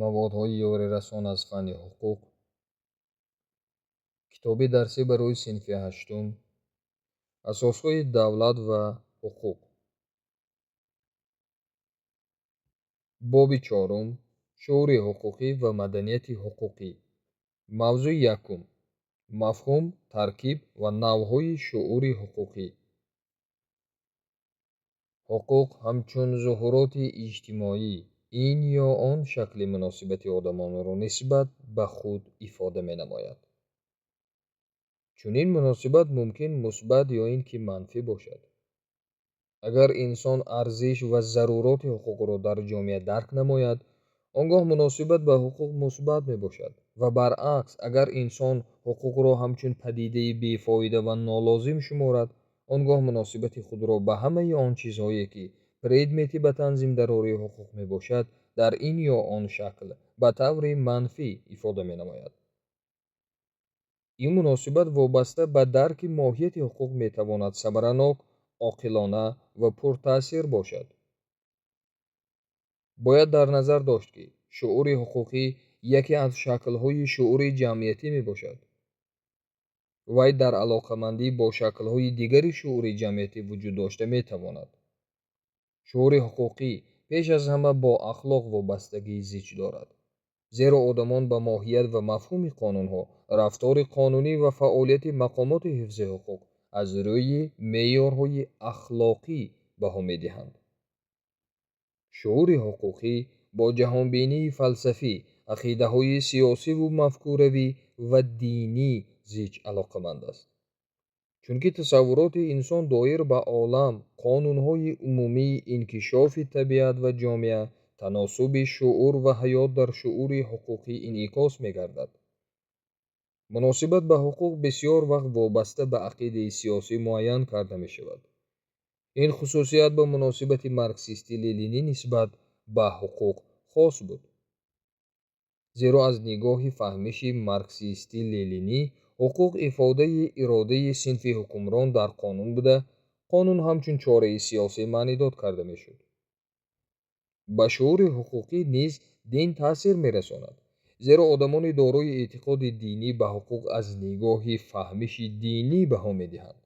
маводҳои ёрирасон аз фанни ҳуқуқ. китоби дарсӣ барои синфи ҳаштум. асосҳои давлат ва ҳуқуқ. боби чорум. шуури ҳуқуқӣ ва маданияти ҳуқуқӣ. мавзӯи якум. мафҳум, таркиб ва навъҳои шуури ҳуқуқӣ. ҳуқуқ ҳамчун зуҳуроти иҷтимоӣ ин ё он шакли муносибати одамонро нисбат ба худ ифода менамояд. чунин муносибат мумкин мусбат ё ин ки манфӣ бошад. агар инсон арзиш ва заруроти ҳуқуқро дар ҷомеа дарк намояд, он гоҳ муносибат ба ҳуқуқ мусбат мебошад ва баръакс, агар инсон ҳуқуқро ҳамчун падидаи бефоида ва нолозим шуморад, он гоҳ муносибати худро ба ҳамаи он чизҳое ки предмети ба танзимдарории ҳуқуқ мебошад, дар ин ё он шакл ба таври манфӣ ифода менамояд. ин муносибат вобаста ба дарки моҳияти ҳуқуқ метавонад самаранок, оқилона ва пуртаъсир бошад. бояд дар назар дошт ки шуури ҳуқуқӣ яке аз шаклҳои шуури ҷамъиятӣ мебошад. вай дар алоқамандӣ бо шаклҳои дигари шуури ҷамъиятӣ вуҷуд дошта метавонад. шуури ҳуқуқӣ пеш аз ҳама бо ахлоқ вобастагии зич дорад, зеро одамон ба моҳият ва мафҳуми қонунҳо, рафтори қонунӣ ва фаъолияти мақомоти ҳифзи ҳуқуқ аз рӯйи меъёрҳои ахлоқӣ баҳо медиҳанд. шуури ҳуқуқӣ бо ҷаҳонбинии фалсафӣ, ақидаҳои сиёсиву мафкуравӣ ва динӣ зич алоқаманд аст. чунки тасаввуроти инсон доир ба олам, қонунҳои умумӣ, инкишофи табиат ва ҷомеа, таносуби шуур ва ҳаёт дар шуури ҳуқуқӣ инъикос мегардад. муносибат ба ҳуқуқ бисёр вақт вобаста ба ақидаи сиёсӣ муайян карда мешавад. ин хусусият ба муносибати марксистӣ-ленинӣ нисбат ба ҳуқуқ хос буд. зеро аз нигоҳи фаҳмиши марксистӣ-ленинӣ ҳуқуқ ифодаи иродаи синфи ҳукмрон дар қонун буда, қонун ҳамчун чораи сиёсӣ маънидод карда мешуд. ба шуури ҳуқуқӣ низ дин таъсир мерасонад, зеро одамони дорои эътиқоди динӣ ба ҳуқуқ аз нигоҳи фаҳмиши динӣ баҳо медиҳанд.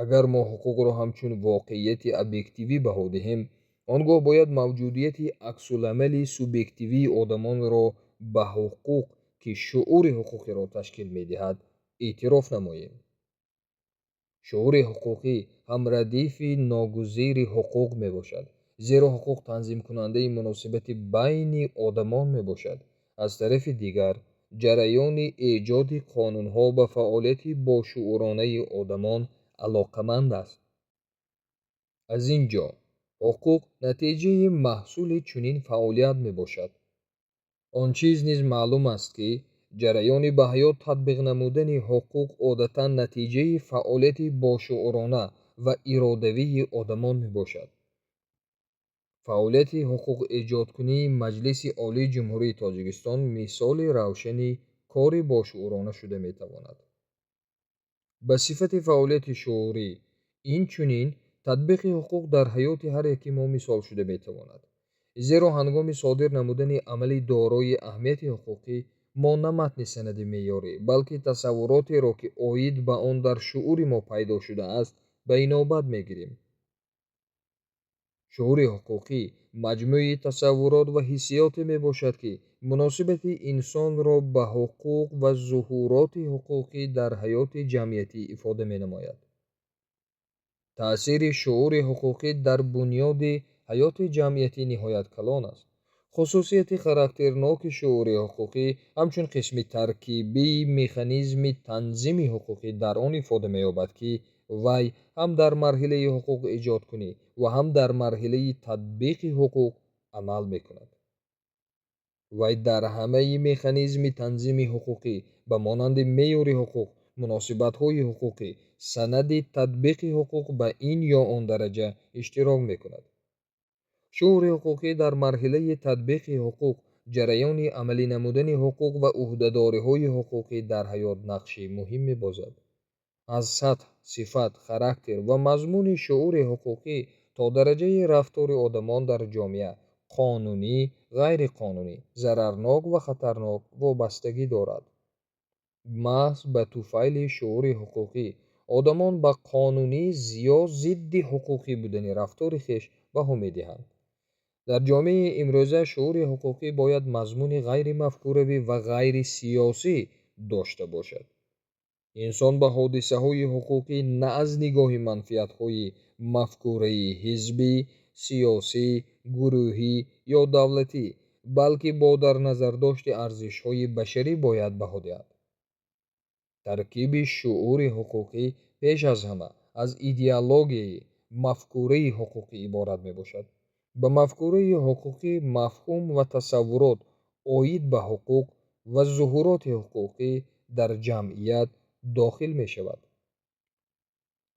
агар мо ҳуқуқро ҳамчун воқеияти объективӣ баҳо диҳем, он гоҳ бояд мавҷудияти аксуламали субъективии одамонро ба ҳуқуқ ки шуури ҳуқуқиро ташкил медиҳад эътироф намоем. шуури ҳуқуқӣ ҳам радифи ногузири ҳуқуқ мебошад, зеро ҳуқуқ танзимкунандаи муносибати байни одамон мебошад. аз тарафи дигар, ҷараёни эҷоди қонунҳо ба фаъолияти бошууронаи одамон алоқаманд аст. аз ин ҷо ҳуқуқ натиҷаи маҳсули чунин фаъолият мебошад. он чиз низ маълум аст ки ҷараёни ба ҳаёт татбиқ намудани ҳуқуқ одатан натиҷаи фаъолияти бошуурона ва иродавии одамон мебошад. фаъолияти ҳуқуқэҷодкунии Маҷлиси Олии Ҷумҳурии Тоҷикистон мисоли равшани кори бошуурона шуда метавонад. ба сифати фаъолияти шуурӣ, инчунин татбиқи ҳуқуқ дар ҳаёти ҳар яки мо мисол шуда метавонад, зеро ҳангоми содир намудани амали дорои аҳамияти ҳуқуқӣ, мо на матни санади меъёрӣ, балки тасаввуротеро ки оид ба он дар шуури мо пайдо шудааст, ба инобат мегирем. шуури ҳуқуқӣ маҷмӯи тасаввурот ва ҳиссиёте мебошад ки муносибати инсонро ба ҳуқуқ ва зуҳуроти ҳуқуқӣ дар ҳаёти ҷамъиятӣ ифода менамояд. таъсири шуури ҳуқуқӣ дар бунёди ҳаёти ҷамъиятӣ ниҳоят калон аст. хусусияти характерноки шуури ҳуқуқӣ ҳамчун қисми таркибии механизми танзими ҳуқуқӣ дар он ифода меёбад ки вай ҳам дар марҳилаи ҳуқуқэҷодкунӣ ва ҳам дар марҳилаи татбиқи ҳуқуқ амал мекунад. вай дар ҳамаи механизми танзими ҳуқуқӣ ба монанди меъёри ҳуқуқ, муносибатҳои ҳуқуқӣ, санади татбиқи ҳуқуқ ба ин ё он дараҷа иштирок мекунад. шуури ҳуқуқӣ дар марҳилаи татбиқи ҳуқуқ, ҷараёни амалӣ намудани ҳуқуқ ва уҳдадориҳои ҳуқуқӣ дар ҳаёт нақши муҳим мебозад. аз сатҳ, сифат, характер ва мазмуни шуури ҳуқуқӣ то дараҷаи рафтори одамон дар ҷомеа, قانونی، غیر قانونی، ضررناک و خطرناک وابستگی دارد. محض به طفیل شعور حقوقی آدمان به قانونی یا ضد حقوقی بودن رفتار خویش بها می‌دهند. در جامعه امروزه شعور حقوقی باید مضمون غیر مفکوروی و غیر سیاسی داشته باشد. انسان به حادثه های حقوقی نه از نگاه منفیت های مفکوره حزبی، سیاسی، گروهی یا دولتی، بلکه با در نظر داشت ارزش های بشری باید بها دهد. ترکیب شعور حقوقی پیش از همه از ایدئولوژی مفکوره حقوقی عبارت می باشد. به مفکوره حقوقی مفهوم و تصورات آید به حقوق و ظهورات حقوقی در جمعیت داخل می شود.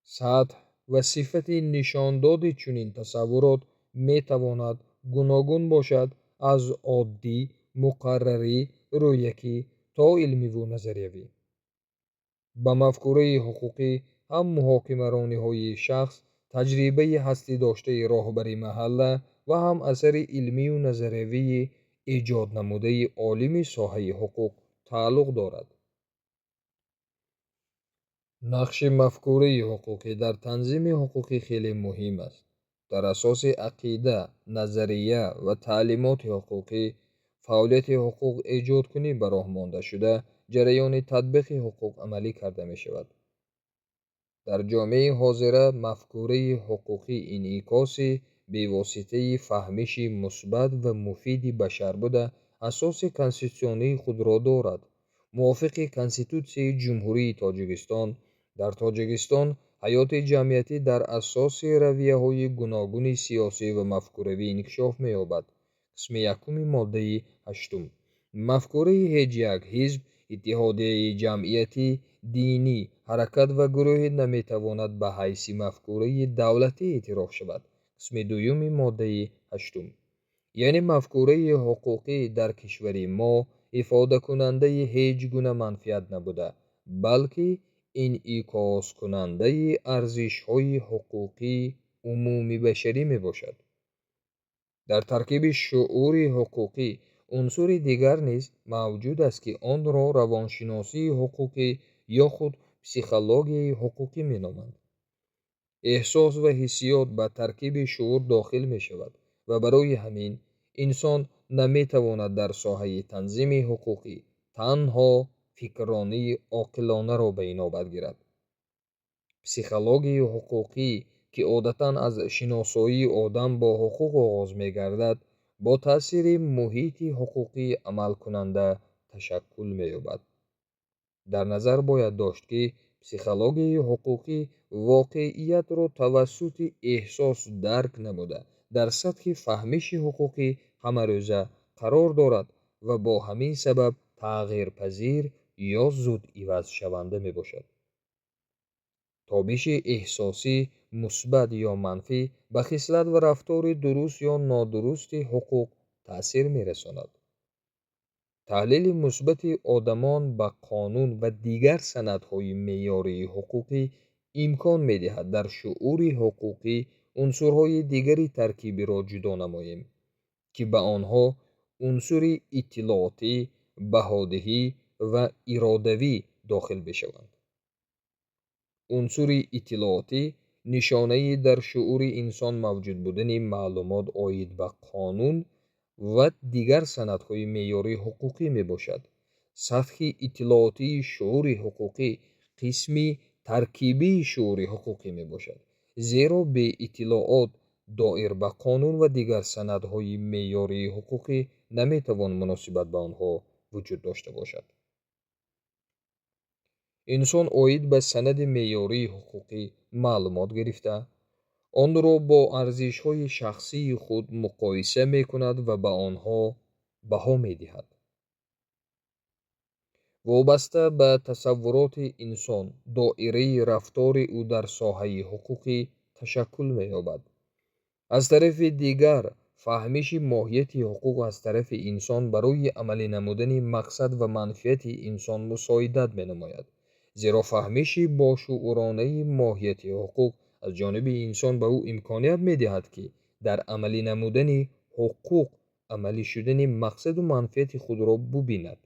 سطح و صفت نشانداد چنین تصورات می تواند گوناگون باشد، از عادی، مقرری، رویکی تا علمی و نظریوی. به مفکوره حقوقی هم محاکمرانی های شخص تجربه هستی داشته راهبری محله و هم اثر علمی و نظریوی ایجاد نموده عالم ساحه حقوق تعلق دارد. نقش مفکوره حقوقی در تنظیم حقوقی خیلی مهم است. در اساس عقیده، نظریه و تعلیمات حقوقی، فعالیت حقوق ایجاد کنی به راه مانده شده جریان تطبیق حقوق عملی کرده می شود. در جامعه حاضره مفکوره حقوقی انعکاس به واسطه فهمش مثبت و مفید بشر بوده اساس کنستیتوسیونی خود را دارد. موافق کنستیتوسیون جمهوری تاجیکستان، در تاجیکستان حیات جمعیتی در اساس رویه های گوناگون سیاسی و مفکوروی انکشاف می یابد. قسم یکم ماده 8. مفکوره هیچ یک حزب، اتحادیه جمعیتی، دینی، حرکت و گروه نمیتواند به حیث مفکوره دولتی اعتراف شود. قسم دوم ماده 8. یعنی مفکوره حقوقی در کشور ما افاده کننده هیچ گونه منفیت نبوده، بلکه انعکاس کننده ارزش های حقوقی عمومی بشری می باشد. در ترکیب شعور حقوقی عنصر دیگر نیز موجود است که آن را روانشناسی حقوقی یا خود پسیخولوژی حقوقی می نامند. احساس و حسیات به ترکیب شعور داخل می شود و برای همین انسان نمی تواند در ساحه تنظیم حقوقی تنها فکرانی عاقلانه را به اینابت گیرد. پسیخولوژی حقوقی که عادتاً از شناسایی آدم با حقوق آغاز می گردد، با تأثیر محیط حقوقی عمل کننده تشکل می یابد. در نظر باید داشت که پسیخولوژی حقوقی واقعیت را توسط احساس درک نموده در سطح فهمش حقوقی همه روزه قرار دارد و با همین سبب تغییر پذیر یا زود عوض شونده می باشد. تابش احساسی مثبت یا منفی به خصلت و رفتار درست یا نادرست حقوق تأثیر می رساند. تحلیل مثبت آدمان به قانون و دیگر سندهای معیاری حقوقی امکان می دهد در شعور حقوقی عنصرهای دیگری ترکیبی را جدا نماییم که به آنها عنصر اطلاعاتی، بهادهی و ارادوی داخل بشوند. عنصر اطلاعاتی نشانه در شعور انسان موجود بودن معلومات آید به قانون و دیگر سندهای معیاری حقوقی می باشد. سطح اطلاعاتی شعور حقوقی قسمی ترکیبی شعور حقوقی می باشد، زیرا به اطلاعات دایر به قانون و دیگر سندهای معیاری حقوقی نمی توان مناسبت به آنها وجود داشته باشد. انسان آید به سند معیاری حقوقی معلومات گرفته، آن را با ارزش‌های شخصی خود مقایسه می‌کند و به آنها بها می‌دهد. وابسته به تصورات انسان، دایره رفتار او در ساحه حقوقی تشکل می‌یابد. از طرف دیگر، فهمش ماهیت حقوق از طرف انسان برای عملی نمودن مقصد و منفعت انسان مساعدت می‌نماید. زیرا فهمش باشعورانه ماهیت حقوق از جانب انسان به او امکانیت می دهد که در عملی نمودن ҳуқуқ амалӣ шудани мақсаду манфиати худро бубинад.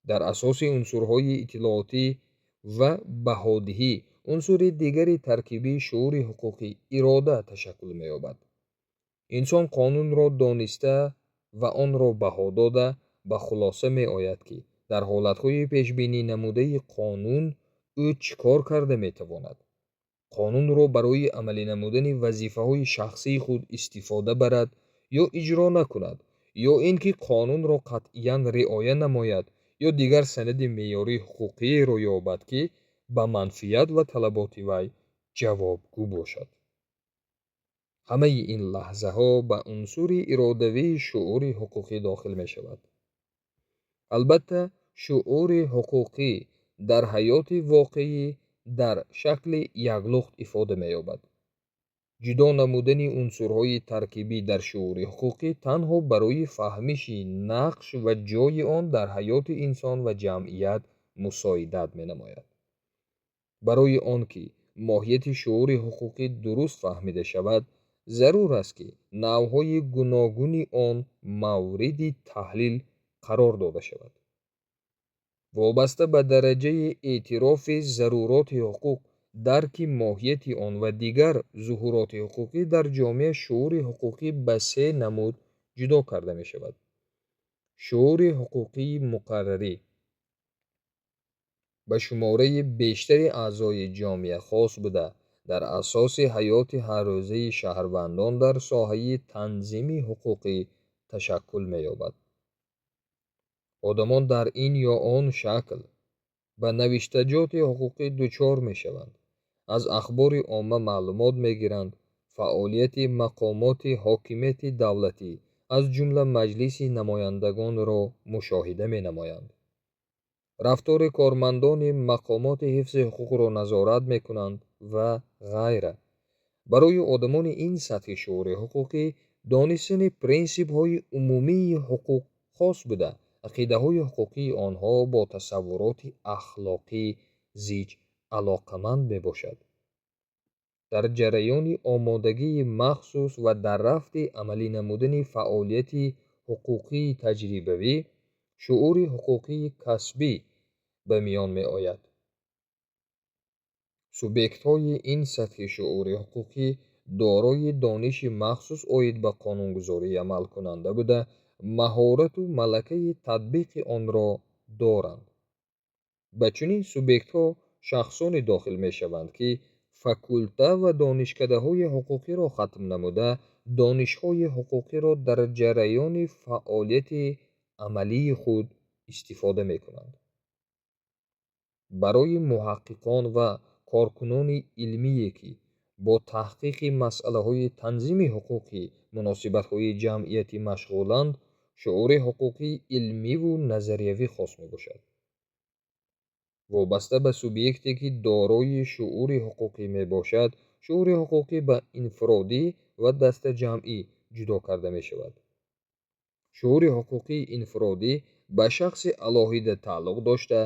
дар асоси унсурҳои иттилоотӣ ва баҳодиҳӣ унсури дигари таркибии шуури ҳуқуқи ирода ташаккул меёбад. инсон қонунро дониста ва онро баҳо дода ба хулоса меояд ки дар ҳолатҳои пешбинӣ намудаи қонун ӯ чӣ кор карда метавонад. қонунро барои амалӣ намудани вазифаҳои шахсии худ истифода барад ё иҷро накунад, ё ин ки қонунро қатъиян риоя намояд ё дигар санади меъёрии ҳуқуқиеро ёбад ки ба манфиат ва талаботи вай ҷавобгӯ бошад. ҳамаи ин лаҳзаҳо ба унсури иродавии шуури ҳуқуқӣ дохил мешавад. албатта шуури ҳуқуқӣ дар ҳаёти воқеӣ дар шакли яклухт ифода меёбад. ҷудо намудани унсурҳои таркибӣ дар шуури ҳуқуқӣ танҳо барои фаҳмиши нақш ва ҷойи он дар ҳаёти инсон ва ҷамъият мусоидат менамояд. барои он ки моҳияти шуури ҳуқуқӣ дуруст фаҳмида шавад, зарур аст ки навъҳои гуногуни он мавриди таҳлил қарор дода шавад. вобаста ба дараҷаи эътирофи заруроти ҳуқуқ, дарки моҳияти он ва дигар зуҳуроти ҳуқуқӣ дар ҷомеа шуури ҳуқуқӣ ба се намуд ҷудо карда мешавад. шуури ҳуқуқии муқаррарӣ ба шумораи бештари аъзои ҷомеа хос буда, дар асоси ҳаёти ҳаррӯзаи шаҳрвандон дар соҳаи танзими ҳуқуқӣ ташаккул меёбад. одамон дар ин ё он шакл ба навиштаҷоти ҳуқуқӣ дучор мешаванд. аз ахбори омма маълумот мегиранд, фаъолияти мақомоти ҳокимияти давлатӣ аз ҷумла маҷлиси намояндагонро мушоҳида менамоянд. рафтори кормандони мақомоти ҳифзи ҳуқуқро назорат мекунанд ва ғайра. барои одамони ин сатҳи шуури ҳуқуқӣ донистани принсипҳои умумии ҳуқуқ хос буда, ақидаҳои ҳуқуқии онҳо бо тасаввуроти ахлоқӣ зич алоқаманд мебошад. дар ҷараёни омодагии махсус ва дар рафти амалӣ намудани фаъолияти ҳуқуқии таҷрибавӣ, шуури ҳуқуқии касбӣ ба миён меояд. субъектҳои ин сатҳи шуури ҳуқуқӣ дорои дониши махсус оид ба қонунгузорӣ амалкунанда буда, маҳорату малакаи татбиқи онро доранд. ба чунин субъектҳо шахсоне дохил мешаванд ки факулта ва донишкадаҳои ҳуқуқиро хатм намуда, донишҳои ҳуқуқиро дар ҷараёни фаъолияти амалии худ истифода мекунанд. барои муҳаққиқон ва коркунони илмие ки бо таҳқиқи масъалаҳои танзими ҳуқуқи муносибатҳои ҷамъиятӣ машғуланд, шуури ҳуқуқии илмиву назариявӣ хос мебошад. вобаста ба субъекте ки дорои шуури ҳуқуқӣ мебошад, шуури ҳуқуқӣ ба инфиродӣ ва дастаҷамъӣ ҷудо карда мешавад. шуури ҳуқуқии инфиродӣ ба шахси алоҳида тааллуқ дошта,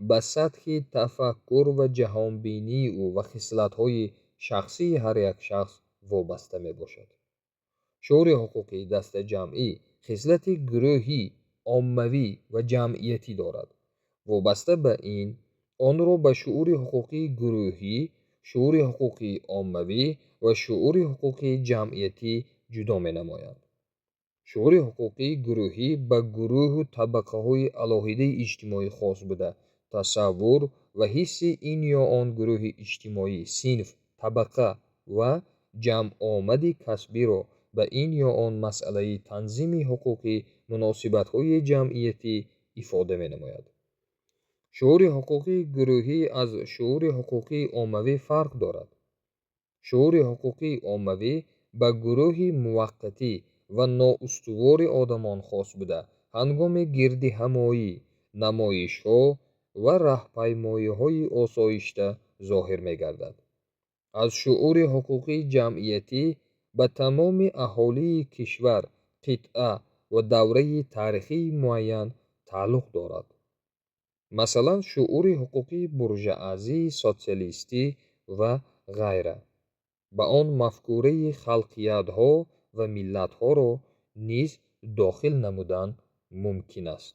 ба сатҳи тафаккур ва ҷаҳонбинии ӯ ва хислатҳои шахсии ҳар як шахс вобаста мебошад. шуури ҳуқуқии дастаҷамъӣ хислати гурӯҳӣ, оммавӣ ва ҷамъиятӣ дорад. вобаста ба ин, онро ба шуури ҳуқуқии гурӯҳӣ, шуури ҳуқуқии оммавӣ ва шуури ҳуқуқии ҷамъиятӣ ҷудо менамоянд. шуури ҳуқуқии гурӯҳӣ ба гурӯҳу табақаҳои алоҳидаи иҷтимоӣ хос буда, тасаввур ва ҳисси ин ё он гурӯҳи иҷтимоӣ, синф, табақа ва ҷамъомади касбиро ба ин ё он масъалаи танзими ҳуқуқи муносибатҳои ҷамъиятӣ ифода менамояд. шуури ҳуқуқии гурӯҳӣ аз шуури ҳуқуқии оммавӣ фарқ дорад. шуури ҳуқуқии оммавӣ ба гурӯҳи муваққатӣ ва ноустувори одамон хос буда, ҳангоми гирдиҳамоӣ, намоишҳо ва раҳпаймоиҳои осоишта зоҳир мегардад. аз шуури ҳуқуқии ҷамъиятӣ ба тамоми аҳолии кишвар, қитъа ва давраи таърихии муайян тааллуқ дорад. масалан, шуури ҳуқуқии буржуазии социалистӣ ва ғайра. ба он мафкураи халқиятҳо ва миллатҳоро низ дохил намудан мумкин аст.